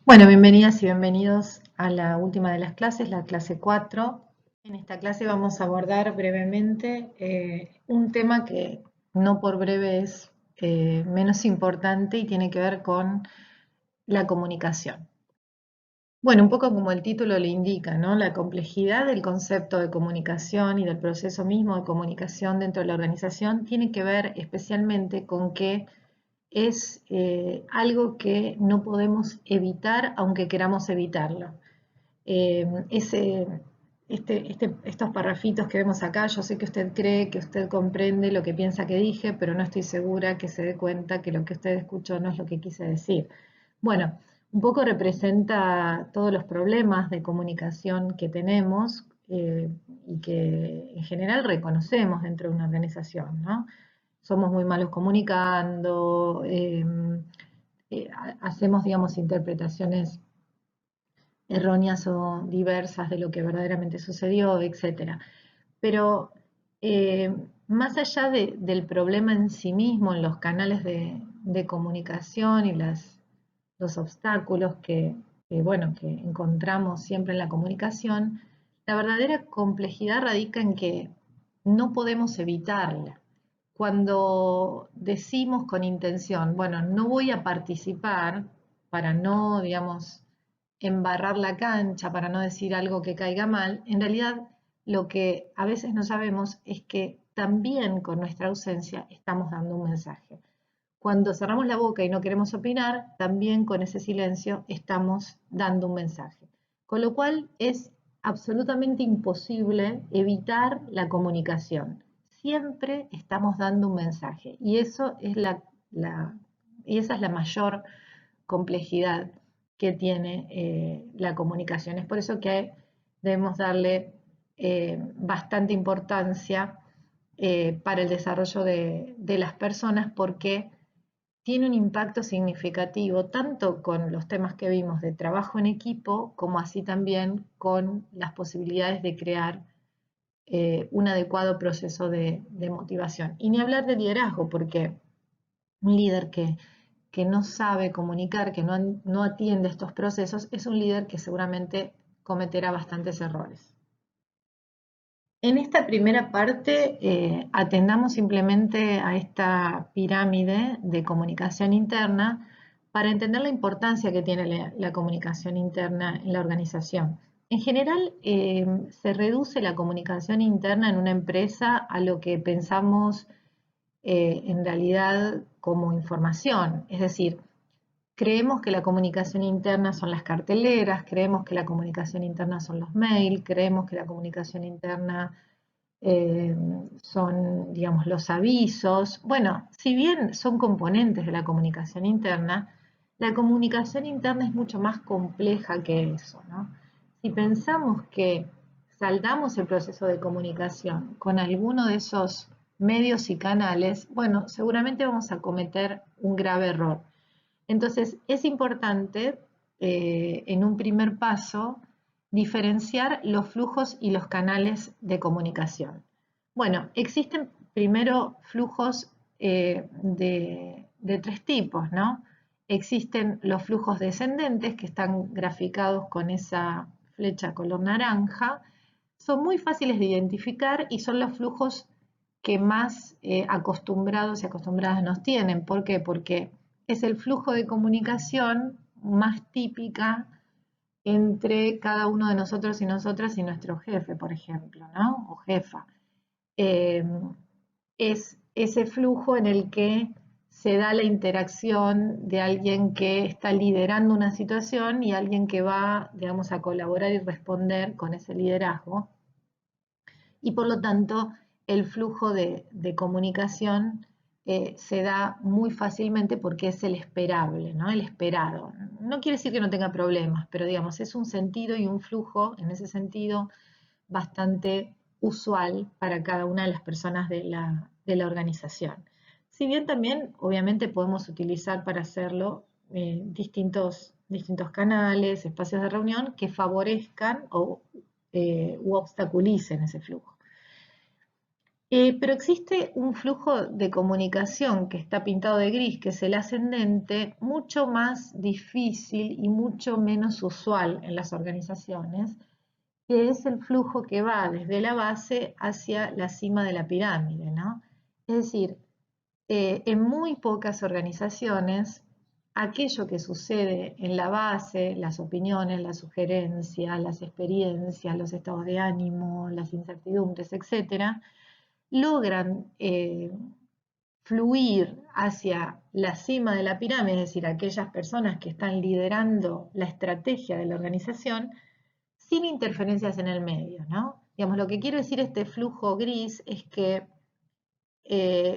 Bueno, bienvenidas y bienvenidos a la última de las clases, la clase 4. En esta clase vamos a abordar brevemente un tema que no por breve es menos importante y tiene que ver con la comunicación. Bueno, un poco como el título le indica, ¿no? La complejidad del concepto de comunicación y del proceso mismo de comunicación dentro de la organización tiene que ver especialmente con que es algo que no podemos evitar aunque queramos evitarlo. Estos parrafitos que vemos acá, yo sé que usted cree que usted comprende lo que piensa que dije, pero no estoy segura que se dé cuenta que lo que usted escuchó no es lo que quise decir. Bueno, un poco representa todos los problemas de comunicación que tenemos y que en general reconocemos dentro de una organización, ¿no? Somos muy malos comunicando, hacemos, digamos, interpretaciones erróneas o diversas de lo que verdaderamente sucedió, etcétera. Pero más allá del problema en sí mismo, en los canales de comunicación y los obstáculos bueno, que encontramos siempre en la comunicación, la verdadera complejidad radica en que no podemos evitarla. Cuando decimos con intención, bueno, no voy a participar para no, digamos, embarrar la cancha, para no decir algo que caiga mal, en realidad lo que a veces no sabemos es que también con nuestra ausencia estamos dando un mensaje. Cuando cerramos la boca y no queremos opinar, también con ese silencio estamos dando un mensaje. Con lo cual es absolutamente imposible evitar la comunicación. Siempre estamos dando un mensaje y eso es y esa es la mayor complejidad que tiene la comunicación. Es por eso que debemos darle bastante importancia para el desarrollo de las personas porque tiene un impacto significativo tanto con los temas que vimos de trabajo en equipo como así también con las posibilidades de crear un adecuado proceso de motivación. Y ni hablar de liderazgo, porque un líder que no sabe comunicar, que no atiende estos procesos, es un líder que seguramente cometerá bastantes errores. En esta primera parte atendamos simplemente a esta pirámide de comunicación interna para entender la importancia que tiene la comunicación interna en la organización. En general, se reduce la comunicación interna en una empresa a lo que pensamos en realidad como información, es decir, creemos que la comunicación interna son las carteleras, creemos que la comunicación interna son los mails, creemos que la comunicación interna eh, son, digamos, los avisos. Bueno, si bien son componentes de la comunicación interna es mucho más compleja que eso, ¿no? Si pensamos que saldamos el proceso de comunicación con alguno de esos medios y canales, bueno, seguramente vamos a cometer un grave error. Entonces, es importante, en un primer paso, diferenciar los flujos y los canales de comunicación. Bueno, existen primero flujos de tres tipos, ¿no? Existen los flujos descendentes que están graficados con esa flecha color naranja. Son muy fáciles de identificar y son los flujos que más acostumbrados y acostumbradas nos tienen. ¿Por qué? Porque es el flujo de comunicación más típica entre cada uno de nosotros y nosotras y nuestro jefe, por ejemplo, ¿no? O jefa. Eh, es ese flujo en el que se da la interacción de alguien que está liderando una situación y alguien que va, digamos, a colaborar y responder con ese liderazgo. Y por lo tanto, el flujo de comunicación se da muy fácilmente porque es el esperable, ¿no? El esperado. No quiere decir que no tenga problemas, pero digamos, es un sentido y un flujo, en ese sentido, bastante usual para cada una de las personas de la organización. Si bien también, obviamente, podemos utilizar para hacerlo distintos canales, espacios de reunión que favorezcan u obstaculicen ese flujo. Pero existe un flujo de comunicación que está pintado de gris, que es el ascendente, mucho más difícil y mucho menos usual en las organizaciones, que es el flujo que va desde la base hacia la cima de la pirámide, ¿no? Es decir, en muy pocas organizaciones, aquello que sucede en la base, las opiniones, las sugerencias, las experiencias, los estados de ánimo, las incertidumbres, etcétera, logran fluir hacia la cima de la pirámide, es decir, aquellas personas que están liderando la estrategia de la organización, sin interferencias en el medio, ¿no? Digamos, lo que quiero decir este flujo gris es que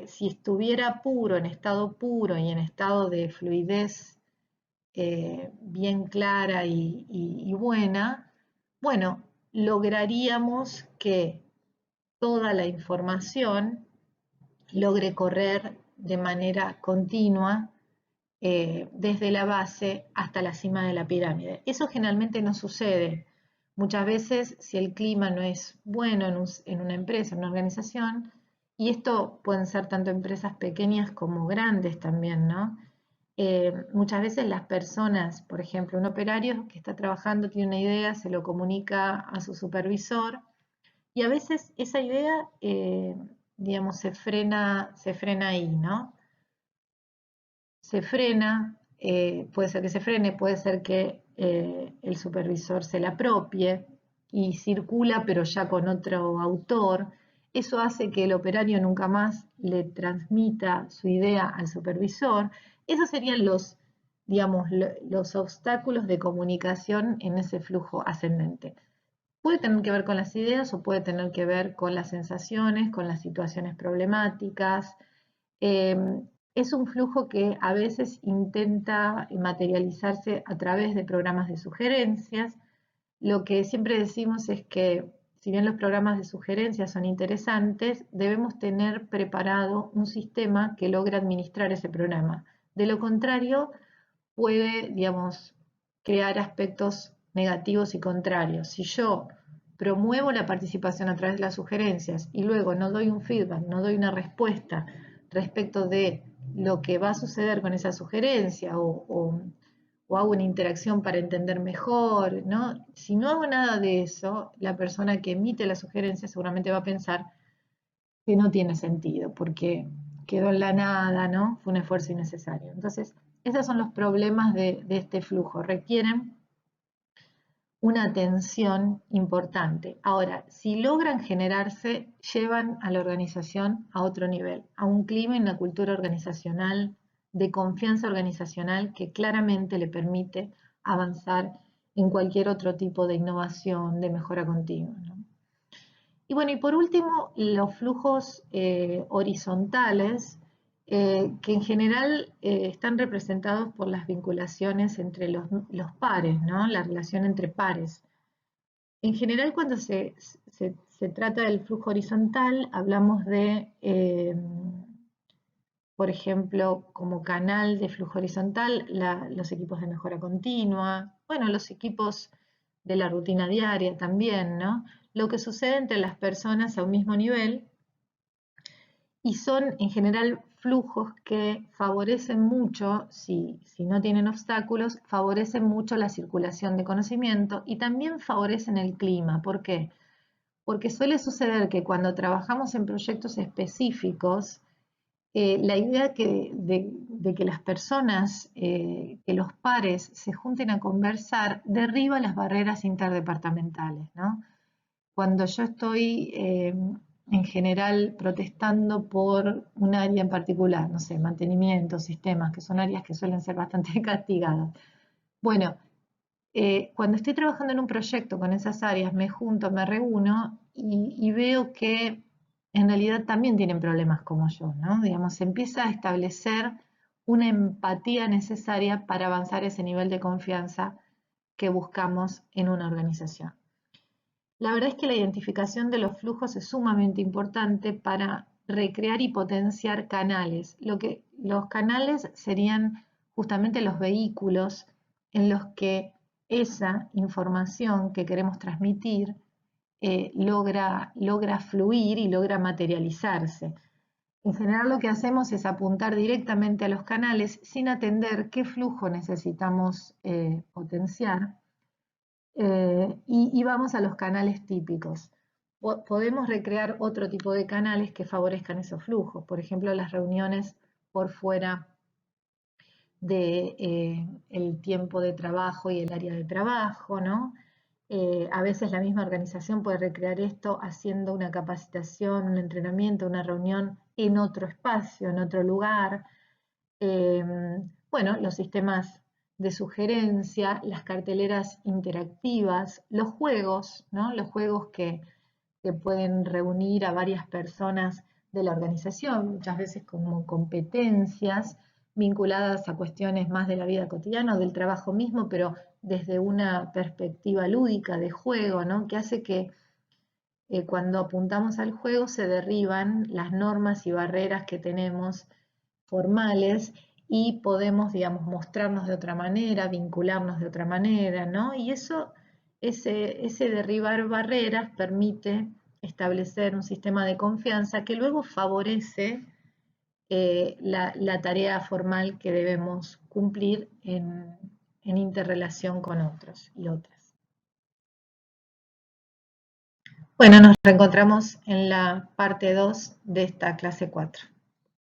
si estuviera puro, en estado puro y en estado de fluidez bien clara y buena, bueno, lograríamos que toda la información logre correr de manera continua desde la base hasta la cima de la pirámide. Eso generalmente no sucede. Muchas veces, si el clima no es bueno en una empresa, en una organización, y esto pueden ser tanto empresas pequeñas como grandes también, ¿no? Muchas veces las personas, por ejemplo, un operario que está trabajando tiene una idea, se lo comunica a su supervisor y a veces esa idea, digamos, se frena ahí, ¿no? Se frena, puede ser que se frene, puede ser que el supervisor se la apropie y circula pero ya con otro autor. Eso hace que el operario nunca más le transmita su idea al supervisor. Esos serían los, digamos, los obstáculos de comunicación en ese flujo ascendente. Puede tener que ver con las ideas o puede tener que ver con las sensaciones, con las situaciones problemáticas. Eh, es un flujo que a veces intenta materializarse a través de programas de sugerencias. Lo que siempre decimos es que si bien los programas de sugerencias son interesantes, debemos tener preparado un sistema que logre administrar ese programa. De lo contrario, puede, digamos, crear aspectos negativos y contrarios. Si yo promuevo la participación a través de las sugerencias y luego no doy un feedback, no doy una respuesta respecto de lo que va a suceder con esa sugerencia o hago una interacción para entender mejor, ¿no? Si no hago nada de eso, la persona que emite la sugerencia seguramente va a pensar que no tiene sentido, porque quedó en la nada, ¿no? Fue un esfuerzo innecesario. Entonces, esos son los problemas de este flujo. Requieren una atención importante. Ahora, si logran generarse, llevan a la organización a otro nivel, a un clima y una cultura organizacional, de confianza organizacional que claramente le permite avanzar en cualquier otro tipo de innovación, de mejora continua, ¿no? Y bueno, y por último, los flujos horizontales, que en general están representados por las vinculaciones entre los pares, ¿no? La relación entre pares. En general, cuando se trata del flujo horizontal, hablamos de, por ejemplo, como canal de flujo horizontal, los equipos de mejora continua, bueno, los equipos de la rutina diaria también, ¿no? Lo que sucede entre las personas a un mismo nivel y son en general flujos que favorecen mucho, si no tienen obstáculos, favorecen mucho la circulación de conocimiento y también favorecen el clima. ¿Por qué? Porque suele suceder que cuando trabajamos en proyectos específicos, la idea de que las personas, que los pares se junten a conversar, derriba las barreras interdepartamentales, ¿no? Cuando yo estoy en general protestando por un área en particular, no sé, mantenimiento, sistemas, que son áreas que suelen ser bastante castigadas. Bueno, cuando estoy trabajando en un proyecto con esas áreas, me junto, me reúno y veo que en realidad también tienen problemas como yo, ¿no? Digamos, se empieza a establecer una empatía necesaria para avanzar ese nivel de confianza que buscamos en una organización. La verdad es que la identificación de los flujos es sumamente importante para recrear y potenciar canales. Los canales serían justamente los vehículos en los que esa información que queremos transmitir logra fluir y logra materializarse. En general lo que hacemos es apuntar directamente a los canales sin atender qué flujo necesitamos potenciar y vamos a los canales típicos. Podemos recrear otro tipo de canales que favorezcan esos flujos, por ejemplo las reuniones por fuera del tiempo de trabajo y el área de trabajo, ¿no? A veces la misma organización puede recrear esto haciendo una capacitación, un entrenamiento, una reunión en otro espacio, en otro lugar. Bueno, los sistemas de sugerencia, las carteleras interactivas, los juegos, ¿no? Los juegos que pueden reunir a varias personas de la organización, muchas veces como competencias vinculadas a cuestiones más de la vida cotidiana o del trabajo mismo, pero desde una perspectiva lúdica de juego, ¿no? Que hace que cuando apuntamos al juego se derriban las normas y barreras que tenemos formales y podemos, digamos, mostrarnos de otra manera, vincularnos de otra manera, ¿no? Y eso, ese derribar barreras permite establecer un sistema de confianza que luego favorece la tarea formal que debemos cumplir en interrelación con otros y otras. Bueno, nos reencontramos en la parte 2 de esta clase 4.